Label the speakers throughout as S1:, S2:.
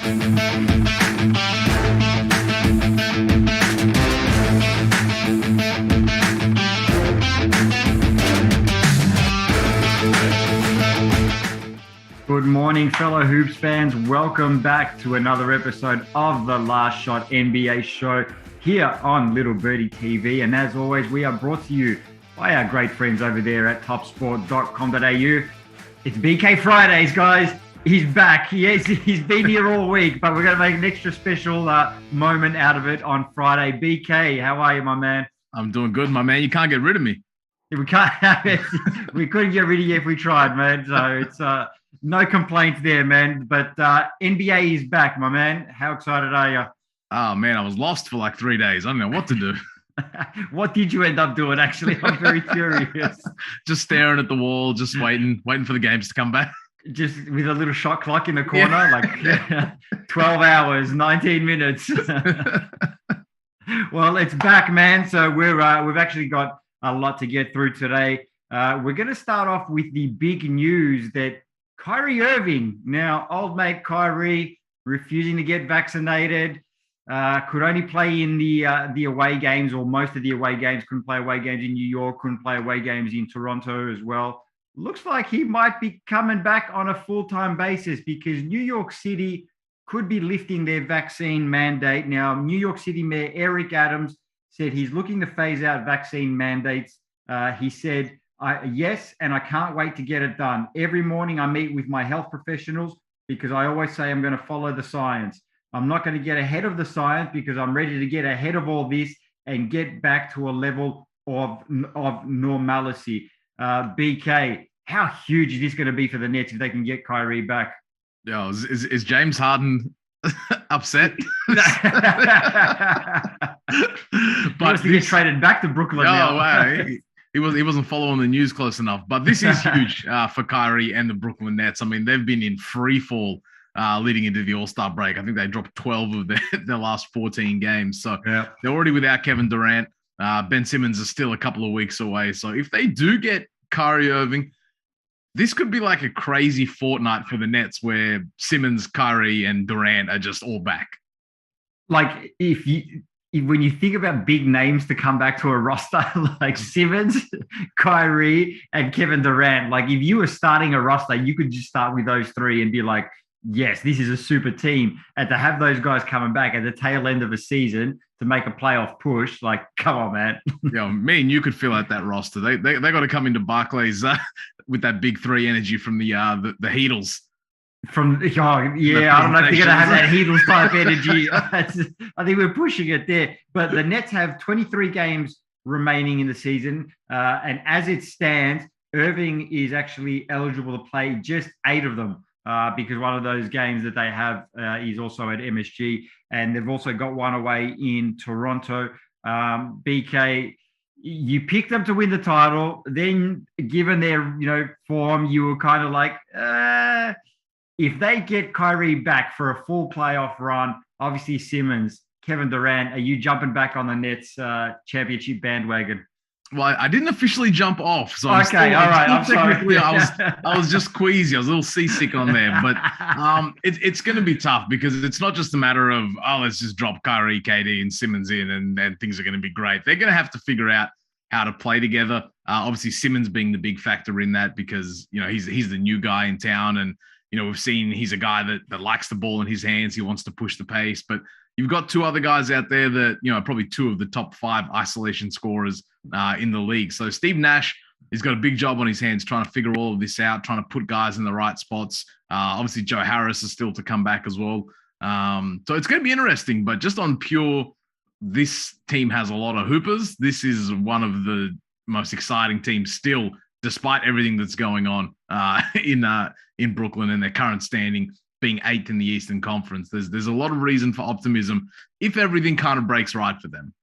S1: Good morning, fellow Hoops fans. Welcome back to another episode of the Last Shot NBA show here on Little Birdie TV. And as always, we are brought to you by our great friends over there at topsport.com.au. It's BK Fridays, guys. He's back. Yes, he's been here all week, but we're going to make an extra special moment out of it on Friday. BK, how are you, my man?
S2: I'm doing good, my man. You can't get rid of me.
S1: We can't. We couldn't get rid of you if we tried, man. So it's no complaints there, man. But NBA is back, my man. How excited are you?
S2: Oh, man, I was lost for like 3 days. I don't know what to do.
S1: What did you end up doing, actually? I'm very curious.
S2: Just staring at the wall, just waiting for the games to come back.
S1: Just with a little shot clock in the corner, like 12 hours, 19 minutes. Well, it's back, man. So we've actually got a lot to get through today. We're going to start off with the big news that Kyrie Irving, now old mate Kyrie, refusing to get vaccinated, could only play in the away games, or most of the away games. Couldn't play away games in New York, couldn't play away games in Toronto as well. Looks like he might be coming back on a full-time basis because New York City could be lifting their vaccine mandate. Now, New York City Mayor Eric Adams said he's looking to phase out vaccine mandates. He said, yes, and I can't wait to get it done. Every morning I meet with my health professionals because I always say I'm going to follow the science. I'm not going to get ahead of the science because I'm ready to get ahead of all this and get back to a level of normalcy. BK, how huge is this going to be for the Nets if they can get Kyrie back?
S2: Yeah, is James Harden upset?
S1: But he gets traded back to Brooklyn now.
S2: Wow. He wasn't following the news close enough. But this is huge for Kyrie and the Brooklyn Nets. I mean, they've been in free fall leading into the All-Star break. I think they dropped 12 of their last 14 games. So they're already without Kevin Durant. Ben Simmons is still a couple of weeks away. So if they do get Kyrie Irving, this could be like a crazy fortnight for the Nets where Simmons, Kyrie, and Durant are just all back.
S1: Like when you think about big names to come back to a roster like Simmons, Kyrie, and Kevin Durant, like if you were starting a roster, you could just start with those three and be like, yes, this is a super team. And to have those guys coming back at the tail end of a season to make a playoff push, like, come on, man.
S2: Yeah, me and you could fill out that roster. They got to come into Barclays with that big three energy from the Heatles.
S1: I don't know if you're going to have that Heatles type energy. I think we're pushing it there. But the Nets have 23 games remaining in the season. And as it stands, Irving is actually eligible to play just 8 of them because one of those games that they have is also at MSG. And they've also got one away in Toronto. BK, you picked them to win the title. Then, given their form, you were kind of like, if they get Kyrie back for a full playoff run, obviously Simmons, Kevin Durant, are you jumping back on the Nets championship bandwagon?
S2: Well, I didn't officially jump off, so I'm
S1: okay. All right, I'm
S2: technically
S1: sorry.
S2: I was just queasy. I was a little seasick on there, but it's going to be tough because it's not just a matter of let's just drop Kyrie, KD, and Simmons in, and things are going to be great. They're going to have to figure out how to play together. Obviously, Simmons being the big factor in that because he's the new guy in town, and we've seen he's a guy that likes the ball in his hands. He wants to push the pace, but you've got 2 other guys out there that, probably 2 of the top 5 isolation scorers in the league. So Steve Nash has got a big job on his hands trying to figure all of this out, trying to put guys in the right spots. Obviously, Joe Harris is still to come back as well. So it's going to be interesting, but just on pure, this team has a lot of hoopers. This is one of the most exciting teams still, despite everything that's going on in Brooklyn and their current standing being 8th in the Eastern Conference. There's a lot of reason for optimism if everything kind of breaks right for them.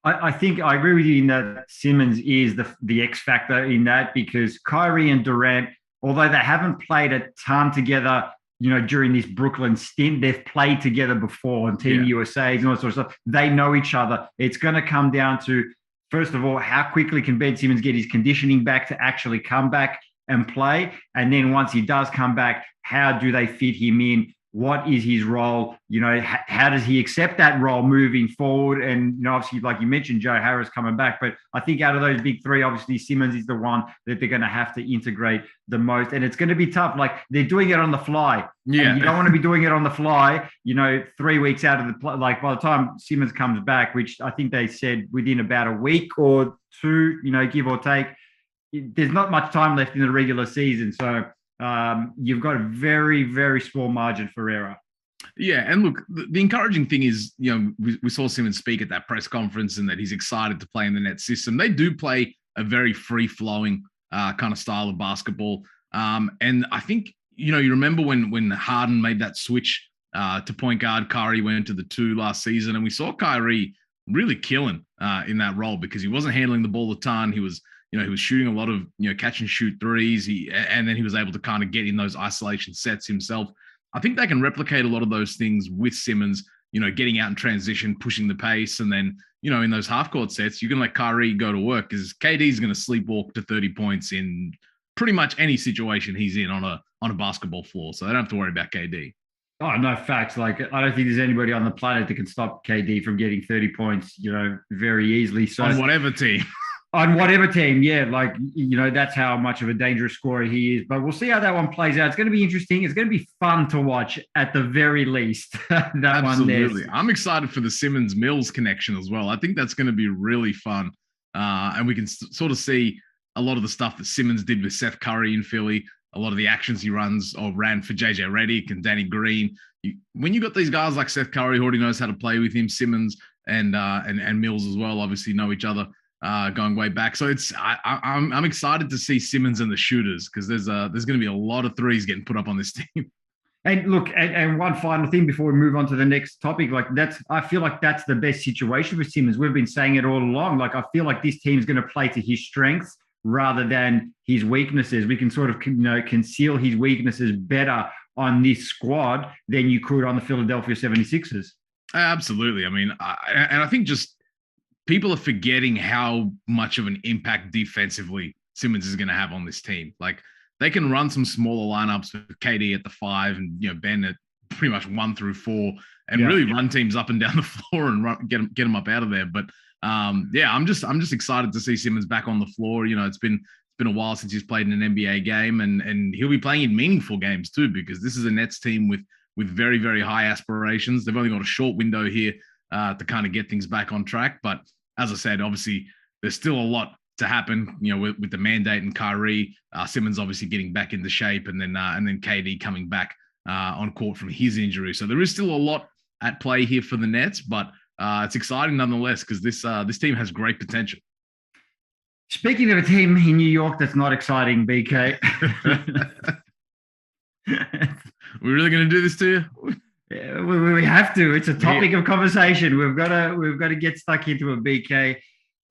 S1: I think I agree with you in that Simmons is the X factor in that because Kyrie and Durant, although they haven't played a ton together, during this Brooklyn stint, they've played together before on Team USAs and all that sort of stuff. They know each other. It's going to come down to, first of all, how quickly can Ben Simmons get his conditioning back to actually come back and play? And then once he does come back, how do they fit him in what is his role? How does he accept that role moving forward? And, obviously, like you mentioned, Joe Harris coming back. But I think out of those big three, obviously, Simmons is the one that they're going to have to integrate the most. And it's going to be tough. Like, they're doing it on the fly.
S2: Yeah.
S1: And you don't want to be doing it on the fly, 3 weeks out of the play. Like, by the time Simmons comes back, which I think they said within about a week or two, give or take, there's not much time left in the regular season. So, you've got a very, very small margin for error.
S2: Yeah, and look, the encouraging thing is, we saw Simmons speak at that press conference and that he's excited to play in the Nets system. They do play a very free-flowing kind of style of basketball. And I think, you remember when Harden made that switch to point guard, Kyrie went to the 2 last season, and we saw Kyrie really killing in that role because he wasn't handling the ball a ton. He was shooting a lot of, catch and shoot threes. And then he was able to kind of get in those isolation sets himself. I think they can replicate a lot of those things with Simmons, getting out in transition, pushing the pace. And then, in those half court sets, you can let Kyrie go to work because KD is going to sleepwalk to 30 points in pretty much any situation he's in on a basketball floor. So they don't have to worry about KD.
S1: Oh, no, facts. Like, I don't think there's anybody on the planet that can stop KD from getting 30 points, very easily. So
S2: on whatever team.
S1: On whatever team, yeah, like, that's how much of a dangerous scorer he is. But we'll see how that one plays out. It's going to be interesting. It's going to be fun to watch at the very least.
S2: Absolutely. I'm excited for the Simmons-Mills connection as well. I think that's going to be really fun. And we can sort of see a lot of the stuff that Simmons did with Seth Curry in Philly, a lot of the actions he ran for JJ Redick and Danny Green. When you got these guys like Seth Curry who already knows how to play with him, Simmons and Mills as well, obviously know each other. Going way back, so I'm excited to see Simmons and the shooters because there's going to be a lot of threes getting put up on this team.
S1: And look, and one final thing before we move on to the next topic, I feel like that's the best situation for Simmons. We've been saying it all along. Like, I feel like this team's going to play to his strengths rather than his weaknesses. We can sort of conceal his weaknesses better on this squad than you could on the Philadelphia 76ers.
S2: Absolutely. I mean, I think just people are forgetting how much of an impact defensively Simmons is going to have on this team. Like, they can run some smaller lineups with KD at the 5 and, Ben at pretty much 1 through 4 and really run teams up and down the floor and get them up out of there. But I'm just excited to see Simmons back on the floor. It's been a while since he's played in an NBA game and he'll be playing in meaningful games too, because this is a Nets team with very, very high aspirations. They've only got a short window here to kind of get things back on track. But as I said, obviously, there's still a lot to happen, with the mandate and Kyrie, Simmons obviously getting back into shape, and then KD coming back on court from his injury. So there is still a lot at play here for the Nets, but it's exciting nonetheless because this team has great potential.
S1: Speaking of a team in New York that's not exciting, BK.
S2: We're really going to do this to you?
S1: Yeah, we have to. It's a topic of conversation. We've got to get stuck into a BK.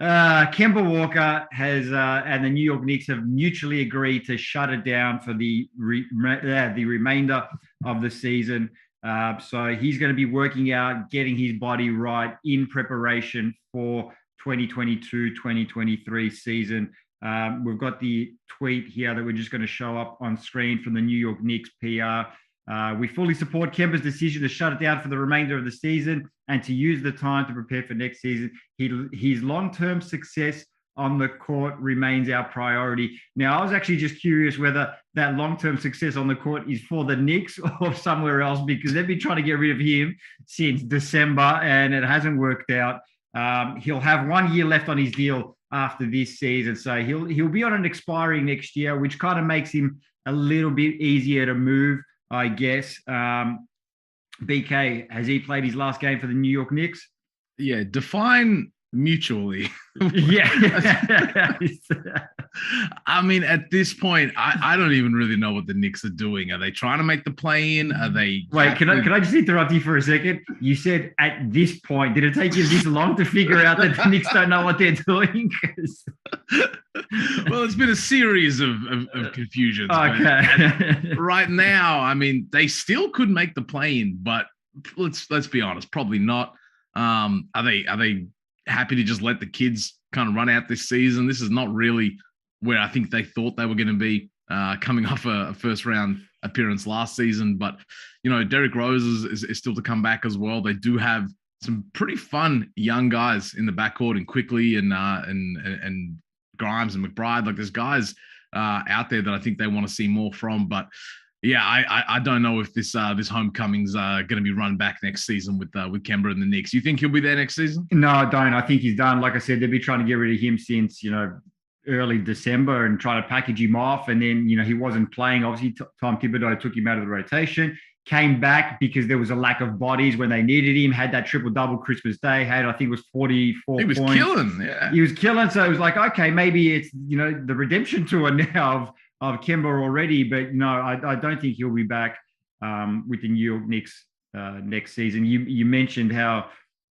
S1: Kemba Walker has and the New York Knicks have mutually agreed to shut it down for the remainder of the season. So he's going to be working out, getting his body right in preparation for 2022-2023 season. We've got the tweet here that we're just going to show up on screen from the New York Knicks PR. We fully support Kemba's decision to shut it down for the remainder of the season and to use the time to prepare for next season. His long-term success on the court remains our priority. Now, I was actually just curious whether that long-term success on the court is for the Knicks or somewhere else, because they've been trying to get rid of him since December and it hasn't worked out. He'll have 1 year left on his deal after this season, so he'll be on an expiring next year, which kind of makes him a little bit easier to move, I guess. BK, has he played his last game for the New York Knicks?
S2: Yeah, define mutually.
S1: Yeah.
S2: I mean, at this point, I don't even really know what the Knicks are doing. Are they trying to make the play-in? Are they...
S1: Wait, can I just interrupt you for a second? You said at this point. Did it take you this long to figure out that the Knicks don't know what they're doing?
S2: Well, it's been a series of confusions.
S1: Okay.
S2: Right now, I mean, they still could make the play-in, but let's be honest, probably not. Are they happy to just let the kids kind of run out this season? This is not really where I think they thought they were going to be coming off a first round appearance last season. But, Derrick Rose is still to come back as well. They do have some pretty fun young guys in the backcourt, and Quickly and Grimes and McBride. Like, there's guys out there that I think they want to see more from. But yeah, I don't know if this homecoming's going to be run back next season with Kemba and the Knicks. You think he'll be there next season?
S1: No, I don't. I think he's done. Like I said, they've been trying to get rid of him since early December and try to package him off. And then he wasn't playing. Obviously, Tom Thibodeau took him out of the rotation. Came back because there was a lack of bodies when they needed him. Had that triple-double Christmas Day. Had, I think it was 44 points.
S2: He was killing, yeah.
S1: He was killing. So it was like, okay, maybe it's, the redemption tour now of Kemba already. But no, I don't think he'll be back with the New York Knicks next season. You mentioned how,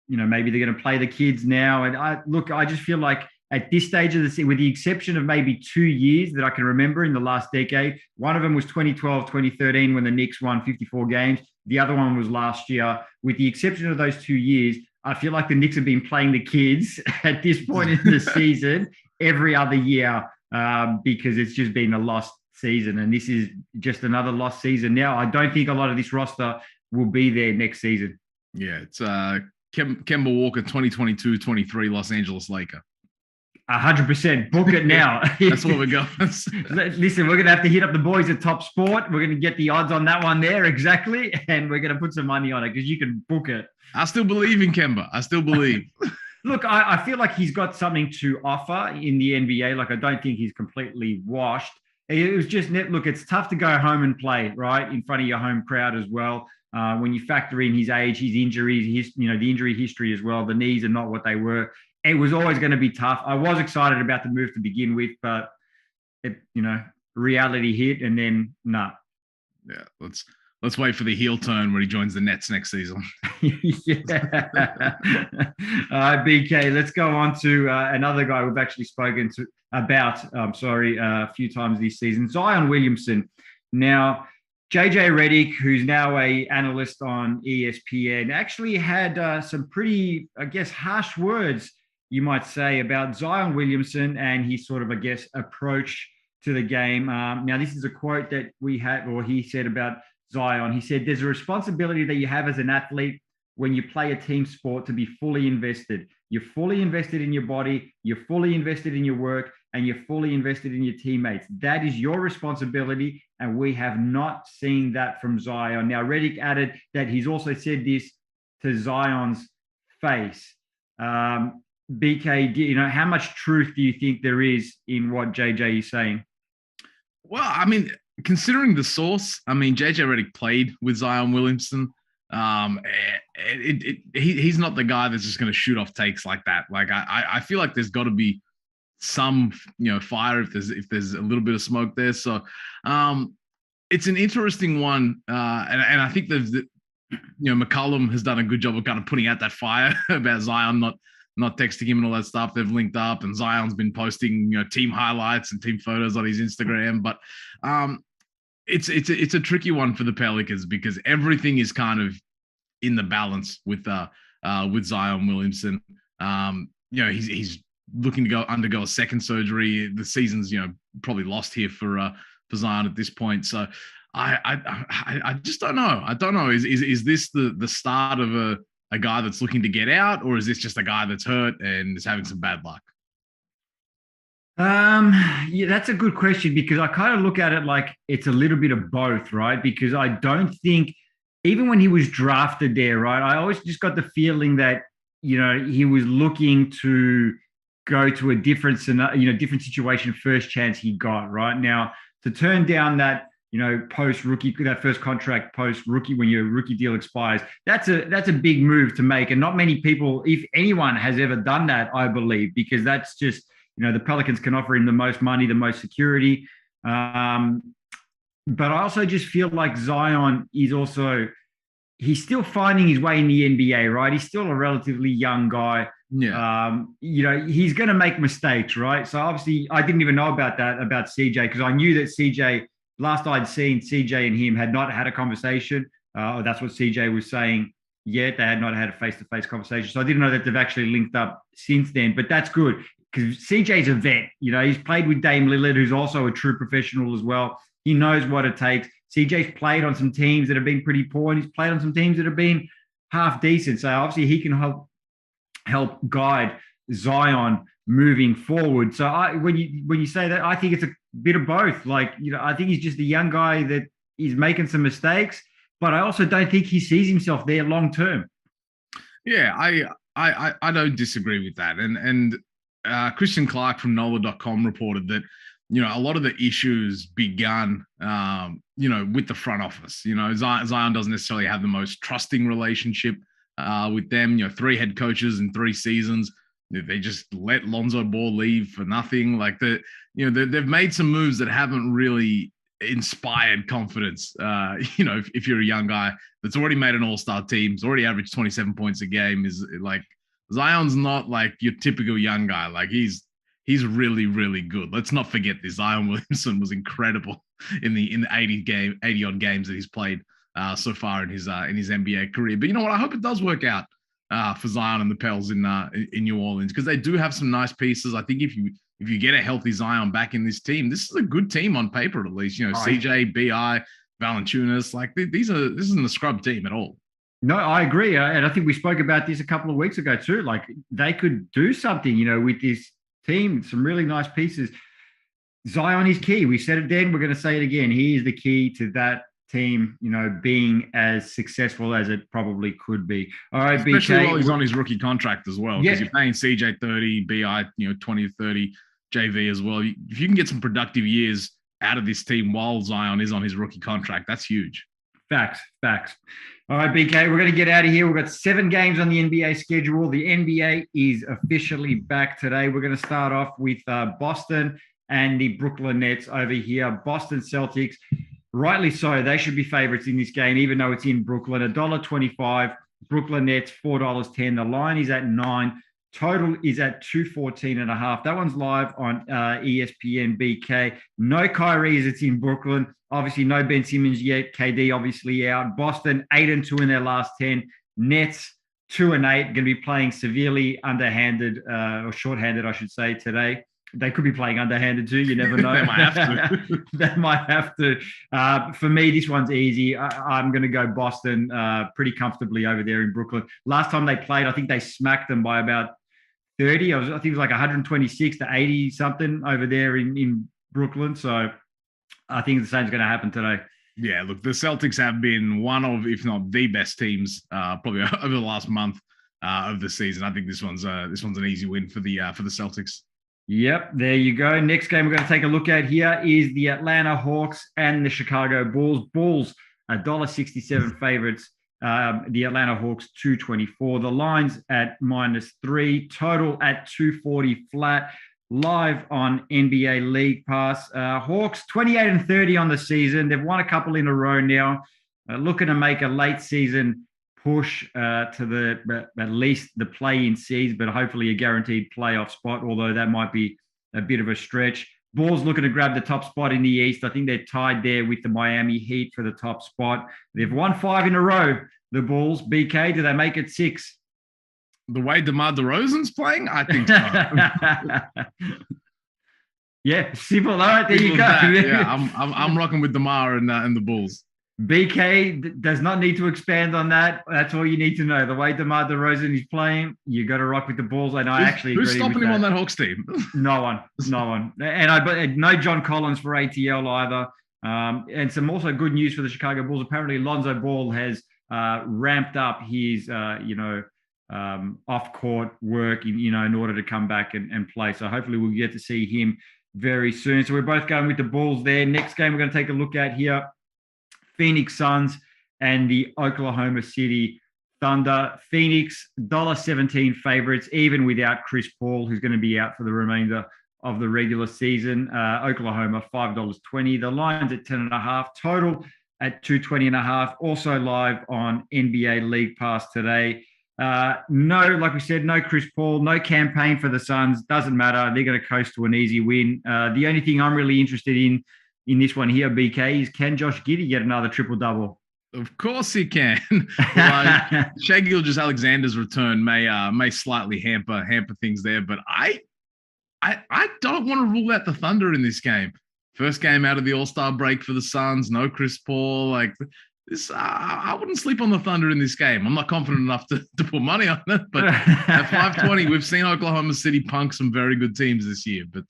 S1: maybe they're going to play the kids now. And I just feel like at this stage of the season, with the exception of maybe 2 years that I can remember in the last decade, one of them was 2012, 2013, when the Knicks won 54 games. The other one was last year. With the exception of those 2 years, I feel like the Knicks have been playing the kids at this point in the season every other year because it's just been a lost season. And this is just another lost season now. I don't think a lot of this roster will be there next season.
S2: Yeah, it's Kemba Walker, 2022-23 Los Angeles Laker.
S1: 100%. Book it now.
S2: That's what we're going.
S1: Listen, we're going to have to hit up the boys at Top Sport. We're going to get the odds on that one there, exactly. And we're going to put some money on it because you can book it.
S2: I still believe in Kemba. I still believe.
S1: Look, I feel like he's got something to offer in the NBA. Like, I don't think he's completely washed. It was just, look, it's tough to go home and play, right, in front of your home crowd as well. When you factor in his age, his injuries, the injury history as well, the knees are not what they were. It was always going to be tough. I was excited about the move to begin with, but reality hit, and then nah.
S2: Yeah, let's wait for the heel turn where he joins the Nets next season.
S1: Yeah. All right, BK. Let's go on to another guy we've actually spoken about. A few times this season, Zion Williamson. Now, JJ Redick, who's now an analyst on ESPN, actually had some pretty, I guess, harsh words, you might say, about Zion Williamson and his sort of, I guess, approach to the game. Now, this is a quote that we had, or he said about Zion. He said, "There's a responsibility that you have as an athlete when you play a team sport to be fully invested. You're fully invested in your body, you're fully invested in your work, and you're fully invested in your teammates. That is your responsibility, and we have not seen that from Zion." Now, Redick added that he's also said this to Zion's face. BK, how much truth do you think there is in what JJ is saying?
S2: Well, I mean, considering the source, JJ Redick played with Zion Williamson. He's not the guy that's just going to shoot off takes like that. Like, I feel like there's got to be some, fire if there's a little bit of smoke there. So, it's an interesting one, and I think McCollum has done a good job of kind of putting out that fire about Zion not texting him and all that stuff. They've linked up, and Zion's been posting, team highlights and team photos on his Instagram. But it's a tricky one for the Pelicans because everything is kind of in the balance with Zion Williamson. He's looking to undergo a second surgery. The season's probably lost here for Zion at this point. So I just don't know. I don't know. Is this the start of a guy that's looking to get out, or is this just a guy that's hurt and is having some bad luck?
S1: Yeah, that's a good question because I kind of look at it like it's a little bit of both, right? Because I don't think, even when he was drafted there, right, I always just got the feeling that, he was looking to go to a different situation first chance he got, right? Now, to turn down that, post-rookie, that first contract post-rookie, when your rookie deal expires, that's a big move to make. And not many people, if anyone, has ever done that, I believe, because that's just, the Pelicans can offer him the most money, the most security. But I also just feel like Zion is he's still finding his way in the NBA, right? He's still a relatively young guy.
S2: Yeah.
S1: He's going to make mistakes, right? So obviously I didn't even know about CJ, because I knew that CJ, last I'd seen, CJ and him had not had a conversation. That's what CJ was saying yet. They had not had a face-to-face conversation. So I didn't know that they've actually linked up since then, but that's good because CJ's a vet. He's played with Dame Lillard, who's also a true professional as well. He knows what it takes. CJ's played on some teams that have been pretty poor, and he's played on some teams that have been half decent. So obviously he can help guide Zion moving forward. So when you say that, I think it's a bit of both. Like, I think he's just a young guy that is making some mistakes, but I also don't think he sees himself there long term.
S2: Yeah, I don't disagree with that. And Christian Clark from NOLA.com reported that, a lot of the issues begun, with the front office. Zion doesn't necessarily have the most trusting relationship with them. 3 head coaches in 3 seasons. They just let Lonzo Ball leave for nothing. Like they've made some moves that haven't really inspired confidence. If you're a young guy that's already made an all-star team, has already averaged 27 points a game, is like Zion's not like your typical young guy. Like he's really, really good. Let's not forget this. Zion Williamson was incredible in the 80 odd games that he's played so far in his NBA career. But you know what? I hope it does work out for Zion and the Pels in New Orleans, because they do have some nice pieces. I think if you get a healthy Zion back in this team, this is a good team on paper at least. CJ, BI, Valanciunas, like this isn't a scrub team at all.
S1: No, I agree. And I think we spoke about this a couple of weeks ago too. Like they could do something, with this team, some really nice pieces. Zion is key. We said it then, we're going to say it again. He is the key to that team, being as successful as it probably could be. All right,
S2: especially
S1: BK,
S2: while he's on his rookie contract as well, because you're paying CJ 30, BI 20 to 30, JV as well. If you can get some productive years out of this team while Zion is on his rookie contract, that's huge.
S1: Facts. All right, BK, we're going to get out of here. We've got 7 games on the NBA schedule. The NBA is officially back today. We're going to start off with Boston and the Brooklyn Nets over here. Boston Celtics, rightly so, they should be favorites in this game, even though it's in Brooklyn. $1.25. Brooklyn Nets, $4.10. The line is at 9. Total is at 214.5. That one's live on ESPN, BK. No Kyrie as it's in Brooklyn. Obviously, no Ben Simmons yet. KD obviously out. Boston 8-2 in their last 10. Nets 2-8. Going to be playing severely underhanded or shorthanded, I should say, today. They could be playing underhanded too. You never know.
S2: They might have to.
S1: They might have to. For me, this one's easy. I'm going to go Boston pretty comfortably over there in Brooklyn. Last time they played, I think they smacked them by about 30. I think it was like 126 to 80 something over there in Brooklyn. So I think the same's going to happen today.
S2: Yeah, look, the Celtics have been one of, if not the best teams, probably over the last month of the season. I think this one's an easy win for the Celtics.
S1: Yep, there you go. Next game we're going to take a look at here is the Atlanta Hawks and the Chicago Bulls. Bulls, $1.67 favorites. The Atlanta Hawks, $2.24. The line's at -3. Total at 240 flat. Live on NBA League Pass. Hawks, 28-30 on the season. They've won a couple in a row now. Looking to make a late season push to at least the play-in seeds, but hopefully a guaranteed playoff spot, although that might be a bit of a stretch. Bulls looking to grab the top spot in the East. I think they're tied there with the Miami Heat for the top spot. They've won 5 in a row, the Bulls. BK, do they make it 6?
S2: The way DeMar DeRozan's playing, I think so.
S1: Yeah, simple. All right, there you go.
S2: Yeah, I'm rocking with DeMar and the Bulls.
S1: BK does not need to expand on that. That's all you need to know. The way DeMar DeRozan is playing, you got to rock with the Bulls. And I actually agree.
S2: Who's stopping him on that Hawks team?
S1: No one. And no John Collins for ATL either. And some also good news for the Chicago Bulls. Apparently, Lonzo Ball has ramped up his off-court work, in order to come back and play. So hopefully we'll get to see him very soon. So we're both going with the Bulls there. Next game we're going to take a look at here. Phoenix Suns and the Oklahoma City Thunder. Phoenix, $1.17 favorites, even without Chris Paul, who's going to be out for the remainder of the regular season. Oklahoma, $5.20. The line's at 10.5. Total at 220.5. Also live on NBA League Pass today. Like we said, no Chris Paul, no campaign for the Suns. Doesn't matter. They're going to coast to an easy win. The only thing I'm really interested in this one here, BK, is can Josh Giddey get another triple-double?
S2: Of course he can. Shai Gilgeous-Alexander's return may slightly hamper things there, but I don't want to rule out the Thunder in this game. First game out of the All-Star break for the Suns. No Chris Paul. Like this, I wouldn't sleep on the Thunder in this game. I'm not confident enough to put money on it. But at 520, we've seen Oklahoma City punk some very good teams this year. But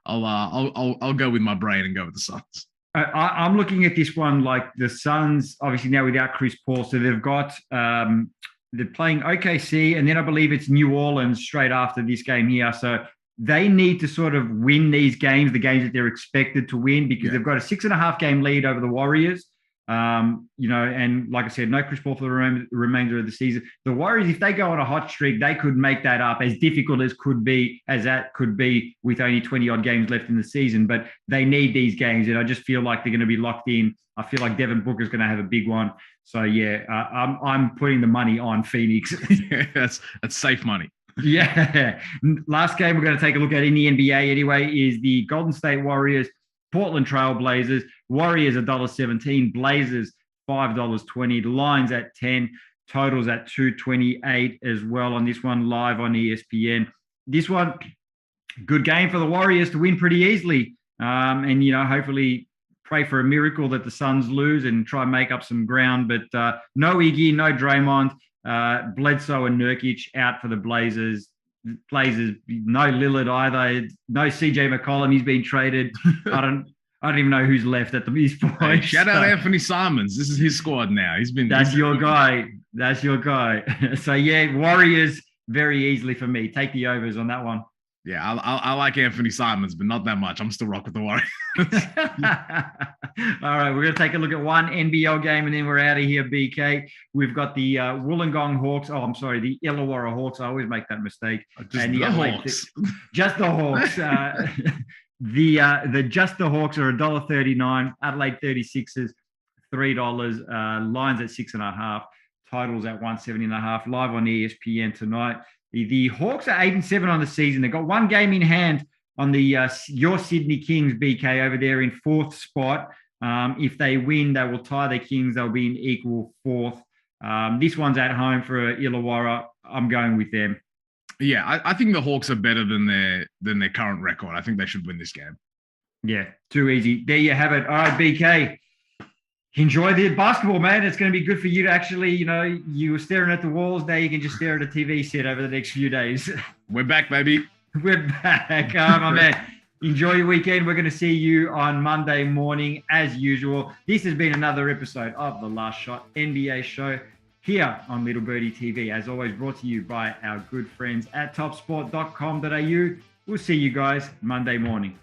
S2: I'll go with my brain and go with the Suns.
S1: I'm looking at this one like the Suns, obviously now without Chris Paul. So they've got they're playing OKC, and then I believe it's New Orleans straight after this game here. So they need to sort of win these games, the games that they're expected to win, because they've got a 6.5 game lead over the Warriors. And like I said, no Chris Paul for the remainder of the season. The Warriors, if they go on a hot streak, they could make that up, as difficult as that could be with only 20-odd games left in the season. But they need these games, and I just feel like they're going to be locked in. I feel like Devin Booker's going to have a big one. So, I'm putting the money on Phoenix.
S2: Yeah, that's safe money.
S1: Yeah. Last game we're going to take a look at in the NBA anyway is the Golden State Warriors, Portland Trail Blazers. Warriors $1.17, Blazers $5.20. The line's at 10, totals at 228 as well on this one, live on ESPN. This one, good game for the Warriors to win pretty easily. Hopefully pray for a miracle that the Suns lose and try and make up some ground. But no Iggy, no Draymond, Bledsoe and Nurkic out for the Blazers. Blazers, no Lillard either, no CJ McCollum. He's been traded. I don't even know who's left at this point.
S2: Hey, shout out Anthony Simons. This is his squad now.
S1: That's your guy. So Warriors very easily for me. Take the overs on that one.
S2: Yeah, I like Anthony Simons, but not that much. I'm still rock with the Warriors.
S1: All right, we're going to take a look at one NBL game, and then we're out of here, BK. We've got the Wollongong Hawks. Oh, I'm sorry, the Illawarra Hawks. I always make that mistake.
S2: Just the Hawks.
S1: Just the Hawks. The Just the Hawks are $1.39. Adelaide 36ers, $3. Lines at 6.5. Totals at 170.5. Live on ESPN tonight. The Hawks are 8-7 on the season. They've got one game in hand on the your Sydney Kings, BK, over there in 4th spot. If they win, they will tie the Kings. They'll be in equal 4th. This one's at home for Illawarra. I'm going with them.
S2: Yeah, I think the Hawks are better than their current record. I think they should win this game.
S1: Yeah, too easy. There you have it. All right, BK. Enjoy the basketball, man. It's going to be good for you to actually, you were staring at the walls. Now you can just stare at a TV set over the next few days.
S2: We're back, baby.
S1: We're back. Oh, my man. Enjoy your weekend. We're going to see you on Monday morning as usual. This has been another episode of The Last Shot NBA show here on Little Birdie TV. As always, brought to you by our good friends at topsport.com.au. We'll see you guys Monday morning.